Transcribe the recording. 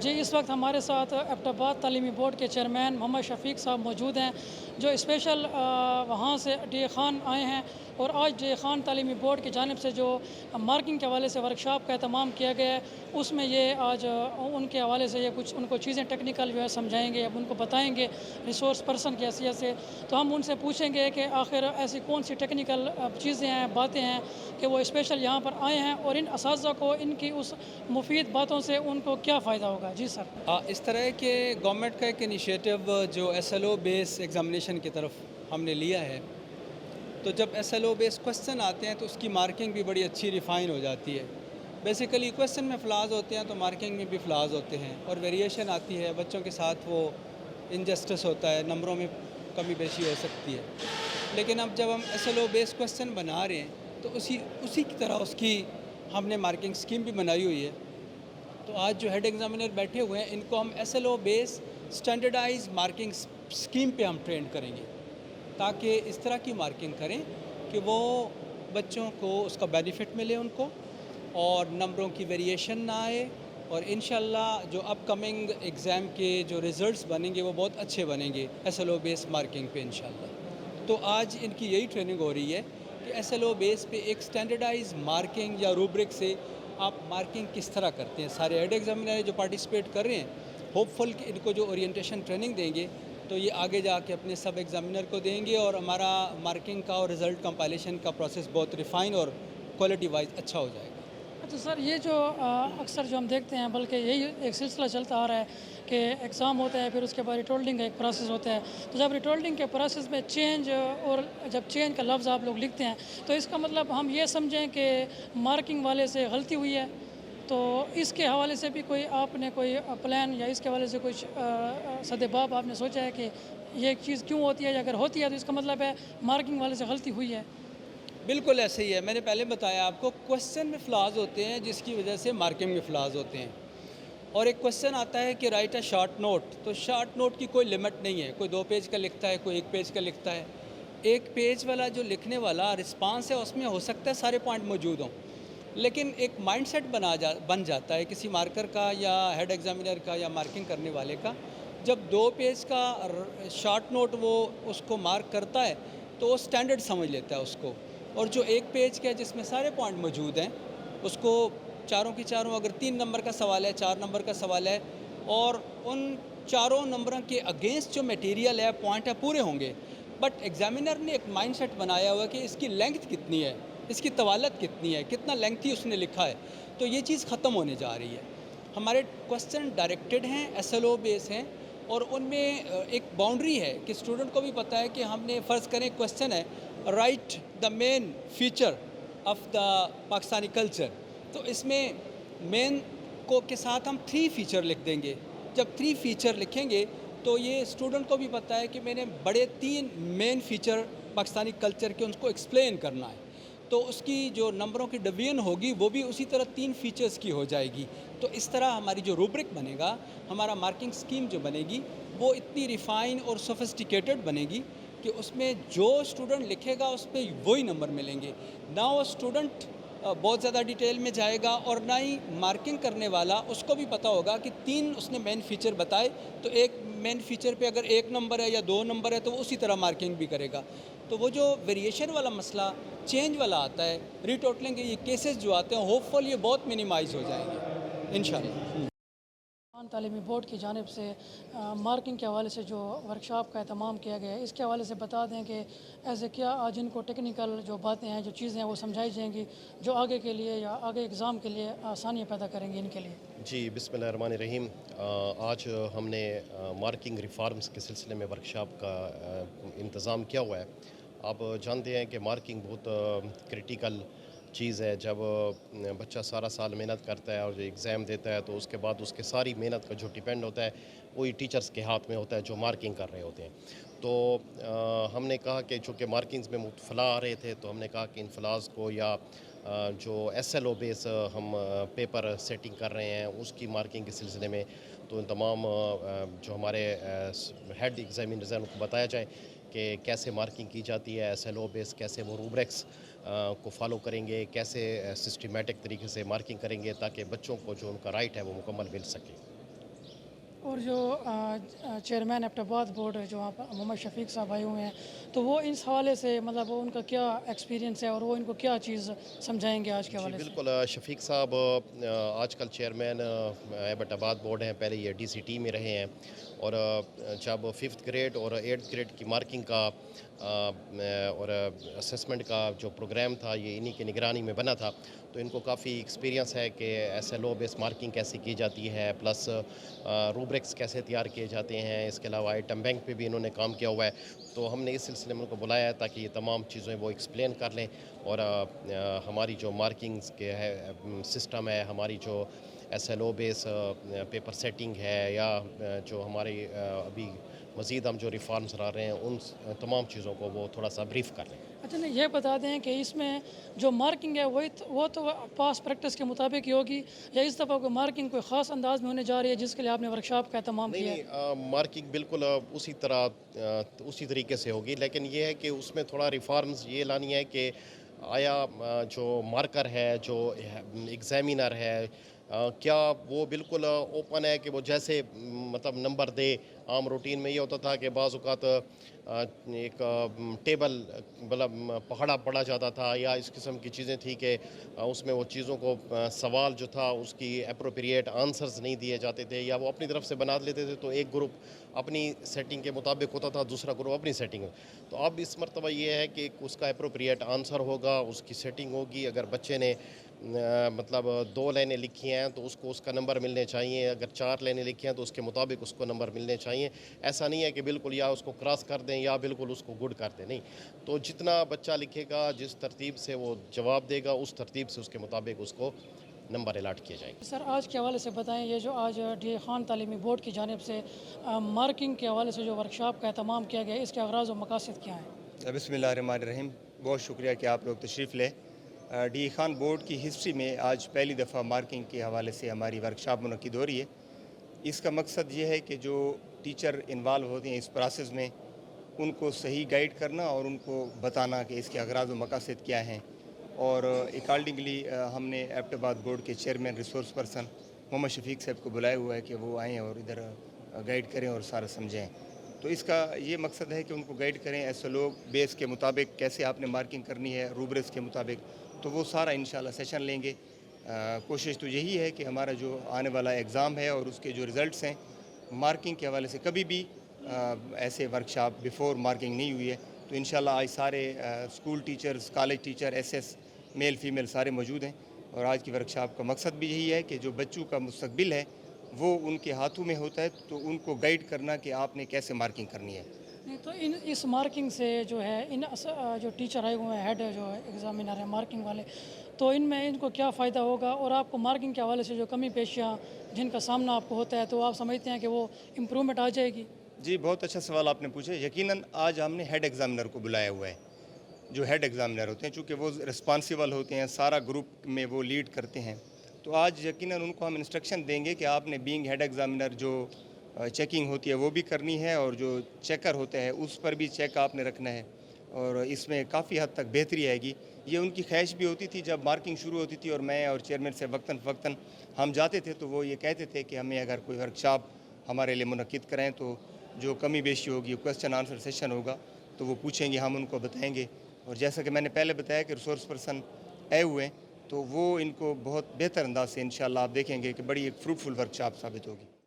जी, इस वक्त हमारे साथ एबटाबाद तालीमी बोर्ड के चेयरमैन मोहम्मद शफ़ीक साहब मौजूद हैं, जो स्पेशल वहाँ से डी खान आए हैं। और आज डी खान तालीमी बोर्ड की जानिब से जो मार्किंग के हवाले से वर्कशॉप का एहतमाम किया गया है, उसमें ये आज उनके हवाले से ये कुछ उनको चीज़ें टेक्निकल जो है समझाएंगे, अब उनको बताएंगे रिसोर्स पर्सन की हैसियत से। तो हम उनसे पूछेंगे कि आखिर ऐसी कौन सी टेक्निकल चीज़ें हैं, बातें हैं कि वो स्पेशल यहाँ पर आए हैं और इन असातिज़ा को इनकी उस मुफीद बातों से उनको क्या फ़ायदा होगा। जी सर। इस तरह के गवर्नमेंट का एक इनिशिएटिव जो एसएलओ बेस एग्ज़ामिनेशन की तरफ हमने लिया है, तो जब एसएलओ बेस क्वेश्चन आते हैं तो उसकी मार्किंग भी बड़ी अच्छी रिफ़ाइन हो जाती है। बेसिकली क्वेश्चन में फ़्लॉज़ होते हैं तो मार्किंग में भी फ़्लॉज़ होते हैं और वेरिएशन आती है, बच्चों के साथ वो इनजस्टिस होता है, नंबरों में कमी बेशी हो सकती है। लेकिन अब जब हम एसएलओ बेस क्वेश्चन बना रहे हैं तो उसी उसी की तरह उसकी हमने मार्किंग स्कीम भी बनाई हुई है। तो आज जो हेड एग्ज़ामिनर बैठे हुए हैं, इनको हम SLO base standardise marking scheme पे हम ट्रेन करेंगे, ताकि इस तरह की मार्किंग करें कि वो बच्चों को उसका बेनिफिट मिले उनको, और नंबरों की वेरिएशन ना आए, और इंशाल्लाह जो अपकमिंग एग्ज़ाम के जो रिज़ल्ट्स बनेंगे वो बहुत अच्छे बनेंगे एसएलओ बेस मार्किंग पे इंशाल्लाह। तो आज इनकी यही ट्रेनिंग हो रही है कि एसएलओ बेस पे एक स्टैंडर्डाइज मार्किंग या रूब्रिक से आप मार्किंग किस तरह करते हैं। सारे हेड एग्ज़ामिनर जो पार्टिसिपेट कर रहे हैं, होपफुल कि इनको जो ओरिएंटेशन ट्रेनिंग देंगे तो ये आगे जाके अपने सब एग्ज़ामिनर को देंगे, और हमारा मार्किंग का और रिज़ल्ट कंपाइलेशन का प्रोसेस बहुत रिफ़ाइन और क्वालिटी वाइज अच्छा हो जाएगा। अच्छा सर, ये जो अक्सर जो हम देखते हैं, बल्कि यही एक सिलसिला चलता आ रहा है कि एग्ज़ाम होता है, फिर उसके बाद रिटोल्डिंग का एक प्रोसेस होता है। तो जब रिटोल्डिंग के प्रोसेस में चेंज, और जब चेंज का लफ्ज़ आप लोग लिखते हैं, तो इसका मतलब हम ये समझें कि मार्किंग वाले से गलती हुई है। तो इसके हवाले से भी कोई आपने कोई प्लान या इसके हवाले से कुछ सदेबाब आपने सोचा है कि ये चीज़ क्यों होती है, या अगर होती है तो इसका मतलब है मार्किंग वाले से गलती हुई है। बिल्कुल ऐसे ही है, मैंने पहले बताया आपको, क्वेश्चन में फ़्लॉज़ होते हैं जिसकी वजह से मार्किंग में फ़्लॉज़ होते हैं। और एक क्वेश्चन आता है कि राइट अ शॉर्ट नोट, तो शॉर्ट नोट की कोई लिमिट नहीं है, कोई 2 पेज का लिखता है, कोई 1 पेज का लिखता है। 1 पेज वाला जो लिखने वाला रिस्पांस है उसमें हो सकता है सारे पॉइंट मौजूद हों, लेकिन एक माइंडसेट बन जाता है किसी मार्कर का या हेड एग्ज़ामिनर का या मार्किंग करने वाले का। जब 2 पेज का शॉर्ट नोट वो उसको मार्क करता है तो वो स्टैंडर्ड समझ लेता है उसको, और जो 1 पेज का है जिसमें सारे पॉइंट मौजूद हैं, उसको चारों की चारों, अगर 3 नंबर का सवाल है, 4 नंबर का सवाल है, और उन चारों नंबरों के अगेंस्ट जो मटेरियल है, पॉइंट है, पूरे होंगे, बट एग्ज़ामिनर ने एक माइंडसेट बनाया हुआ है कि इसकी लेंथ कितनी है, इसकी तवालत कितनी है, कितना लेंथी उसने लिखा है। तो ये चीज़ ख़त्म होने जा रही है। हमारे क्वेश्चन डायरेक्टेड हैं, एसएलओ बेस हैं, और उनमें एक बाउंड्री है कि स्टूडेंट को भी पता है कि हमने फ़र्ज़ करें क्वेश्चन है, right the main feature of the Pakistani culture, तो इसमें मेन को के साथ हम 3 फीचर लिख देंगे। जब 3 फीचर लिखेंगे तो ये स्टूडेंट को भी पता है कि मैंने बड़े 3 मेन फीचर पाकिस्तानी कल्चर के उनको एक्सप्लेन करना है। तो उसकी जो नंबरों की डिवीजन होगी वो भी उसी तरह 3 फीचर्स की हो जाएगी। तो इस तरह हमारी जो रूब्रिक बनेगा, हमारा मार्किंग स्कीम जो बनेगी, वो इतनी रिफ़ाइन और सोफिस्टिकेटेड बनेगी कि उसमें जो स्टूडेंट लिखेगा उस पे वही नंबर मिलेंगे। ना वो स्टूडेंट बहुत ज़्यादा डिटेल में जाएगा, और ना ही मार्किंग करने वाला, उसको भी पता होगा कि 3 उसने मेन फीचर बताए, तो एक मेन फीचर पे अगर 1 नंबर है या 2 नंबर है तो वो उसी तरह मार्किंग भी करेगा। तो वो जो वेरिएशन वाला मसला, चेंज वाला आता है, रीटोटलिंग के ये केसेस जो आते हैं, होपफुल ये बहुत मिनिमाइज़ हो जाएंगे इंशाल्लाह। खान तालीमी बोर्ड की जानिब से मार्किंग के हवाले से जो वर्कशॉप का एहतमाम किया गया है, इसके हवाले से बता दें कि ऐसे क्या आज इनको टेक्निकल जो बातें हैं, जो चीज़ें हैं, वो समझाई जाएंगी जो आगे के लिए या आगे एग्ज़ाम के लिए आसानियाँ पैदा करेंगी इनके लिए। जी, बिस्मिल्लाहिर्रहमानिर्रहीम। आज हमने मार्किंग रिफॉर्म्स के सिलसिले में वर्कशॉप का इंतज़ाम किया हुआ है। आप जानते हैं कि मार्किंग बहुत क्रिटिकल चीज़ है। जब बच्चा सारा साल मेहनत करता है और जो एग्ज़ाम देता है तो उसके बाद उसके सारी मेहनत का जो डिपेंड होता है वही टीचर्स के हाथ में होता है जो मार्किंग कर रहे होते हैं। तो हमने कहा कि चूँकि मार्किंग्स में मुख्तला आ रहे थे तो हमने कहा कि इन फ्लाज़ को या जो एसएलओ बेस हम पेपर सेटिंग कर रहे हैं उसकी मार्किंग के सिलसिले में तो इन तमाम जो हमारे हेड एग्जामिनर्स हैं उनको बताया जाए कि कैसे मार्किंग की जाती है, एसएलओ बेस कैसे वो रूब्रिक्स को फॉलो करेंगे, कैसे सिस्टमेटिक तरीके से मार्किंग करेंगे ताकि बच्चों को जो उनका राइट है वो मुकम्मल मिल सके। اور جو چیئرمین ایبٹ بورڈ جو آپ محمد شفیق صاحب آئے ہوئے ہیں تو وہ اس حوالے سے مطلب ان کا کیا ایکسپیرینس ہے اور وہ ان کو کیا چیز سمجھائیں گے آج کے جی حوالے سے؟ بالکل، شفیق صاحب آج کل چیئرمین ایبٹ آباد بورڈ ہیں، پہلے یہ DCT میں رہے ہیں، اور جب 5th گریڈ اور 8th گریڈ کی مارکنگ کا اور اسسمنٹ کا جو پروگرام تھا یہ انہی کی نگرانی میں بنا تھا، تو ان کو کافی ایکسپیرینس ہے کہ SLO بیس مارکنگ کیسے کی جاتی ہے، پلس روبرکس کیسے تیار کیے جاتے ہیں، اس کے علاوہ آئٹم بینک پہ بھی انہوں نے کام کیا ہوا ہے، تو ہم نے اس سلسلے میں ان کو بلایا ہے تاکہ یہ تمام چیزیں وہ ایکسپلین کر لیں، اور ہماری جو مارکنگز کے ہے سسٹم ہے، ہماری جو SLO بیس پیپر سیٹنگ ہے، یا جو ہماری ابھی مزید ہم جو ریفارمز لا رہے ہیں ان تمام چیزوں کو وہ تھوڑا سا بریف کر لیں۔ اچھا نہیں، یہ بتا دیں کہ اس میں جو مارکنگ ہے وہ تو پاس پریکٹس کے مطابق ہی ہوگی، یا اس دفعہ کوئی مارکنگ کوئی خاص انداز میں ہونے جا رہی ہے جس کے لیے آپ نے ورکشاپ کا اہتمام کیا ہے؟ نہیں، مارکنگ بالکل اسی طریقے سے ہوگی، لیکن یہ ہے کہ اس میں تھوڑا ریفارمز یہ لانی ہے کہ آیا جو مارکر ہے، جو ایگزامینر ہے، کیا وہ بالکل اوپن ہے کہ وہ جیسے مطلب نمبر دے۔ عام روٹین میں یہ ہوتا تھا کہ بعض اوقات ایک ٹیبل مطلب پکڑا پڑا جاتا تھا، یا اس قسم کی چیزیں تھی کہ اس میں وہ چیزوں کو سوال جو تھا اس کی اپروپریٹ آنسرز نہیں دیے جاتے تھے، یا وہ اپنی طرف سے بنا لیتے تھے، تو ایک گروپ اپنی سیٹنگ کے مطابق ہوتا تھا، دوسرا گروپ اپنی سیٹنگ۔ تو اب اس مرتبہ یہ ہے کہ اس کا اپروپریٹ آنسر ہوگا، اس کی سیٹنگ ہوگی۔ اگر بچے نے مطلب 2 لائنیں لکھی ہیں تو اس کا نمبر ملنے چاہیے، اگر 4 لائنیں لکھی ہیں تو اس کے مطابق اس کو نمبر ملنے چاہیے۔ ایسا نہیں ہے کہ بالکل یا اس کو کراس کر دیں یا بالکل اس کو گڈ کر دیں، نہیں۔ تو جتنا بچہ لکھے گا، جس ترتیب سے وہ جواب دے گا، اس ترتیب سے اس کے مطابق اس کو نمبر الاٹ کیے جائیں گے۔ سر آج کے حوالے سے بتائیں، یہ جو آج DA خان تعلیمی بورڈ کی جانب سے مارکنگ کے حوالے سے جو ورکشاپ کا اہتمام کیا گیا، اس کے اغراض و مقاصد کیا ہیں؟ بسم اللہ الرحمن الرحیم، بہت شکریہ کہ آپ لوگ تشریف لیں۔ DA خان بورڈ کی ہسٹری میں آج پہلی دفعہ مارکنگ کے حوالے سے ہماری ورکشاپ منعقد ہو رہی ہے۔ اس کا مقصد یہ ہے کہ جو ٹیچر انوالو ہوتے ہیں اس پروسیس میں، ان کو صحیح گائیڈ کرنا اور ان کو بتانا کہ اس کے اغراض و مقاصد کیا ہیں، اور اکارڈنگلی ہم نے ایبٹ آباد بورڈ کے چیئرمین ریسورس پرسن محمد شفیق صاحب کو بلایا ہوا ہے کہ وہ آئیں اور ادھر گائیڈ کریں اور سارا سمجھیں۔ تو اس کا یہ مقصد ہے کہ ان کو گائیڈ کریں SLO بیس کے مطابق کیسے آپ نے مارکنگ کرنی ہے، روبرکس کے مطابق، تو وہ سارا انشاءاللہ سیشن لیں گے۔ کوشش تو یہی ہے کہ ہمارا جو آنے والا ایگزام ہے اور اس کے جو ریزلٹس ہیں، مارکنگ کے حوالے سے کبھی بھی ایسے ورکشاپ بیفور مارکنگ نہیں ہوئی ہے، تو انشاءاللہ آج سارے school teachers, college teacher, SS male female سارے موجود ہیں، اور آج کی ورکشاپ کا مقصد بھی یہی ہے کہ جو بچوں کا مستقبل ہے وہ ان کے ہاتھوں میں ہوتا ہے، تو ان کو گائیڈ کرنا کہ آپ نے کیسے مارکنگ کرنی ہے۔ نہیں تو اس مارکنگ سے جو ہے جو ٹیچر آئے ہوئے ہیں، ہیڈ جو ایگزامینر ہیں مارکنگ والے، تو ان میں ان کو کیا فائدہ ہوگا، اور آپ کو مارکنگ کے حوالے سے جو کمی پیشیاں جن کا سامنا آپ کو ہوتا ہے تو آپ سمجھتے ہیں کہ وہ امپرومنٹ آ جائے گی؟ جی بہت اچھا سوال آپ نے پوچھا۔ یقیناً آج ہم نے ہیڈ ایگزامینر کو بلایا ہوا ہے۔ جو ہیڈ ایگزامینر ہوتے ہیں چونکہ وہ رسپانسیبل ہوتے ہیں، سارا گروپ میں وہ لیڈ کرتے ہیں، تو آج یقیناً ان کو ہم انسٹرکشن دیں گے کہ آپ نے بینگ ہیڈ ایگزامینر جو چیکنگ ہوتی ہے وہ بھی کرنی ہے، اور جو چیکر ہوتا ہے اس پر بھی چیک آپ نے رکھنا ہے، اور اس میں کافی حد تک بہتری آئے گی۔ یہ ان کی خواہش بھی ہوتی تھی جب مارکنگ شروع ہوتی تھی اور میں اور چیئرمین سے وقتاً فوقتاً ہم جاتے تھے، تو وہ یہ کہتے تھے کہ ہمیں اگر کوئی ورکشاپ ہمارے لیے منعقد کریں تو جو کمی بیشی ہوگی، کویسچن آنسر سیشن ہوگا تو وہ پوچھیں گے، ہم ان کو بتائیں گے۔ اور جیسا کہ میں نے پہلے بتایا کہ ریسورس پرسن آئے ہوئے ہیں، تو وہ ان کو بہت بہتر انداز سے انشاءاللہ آپ دیکھیں گے کہ بڑی ایک فروٹفل ورکشاپ ثابت ہوگی۔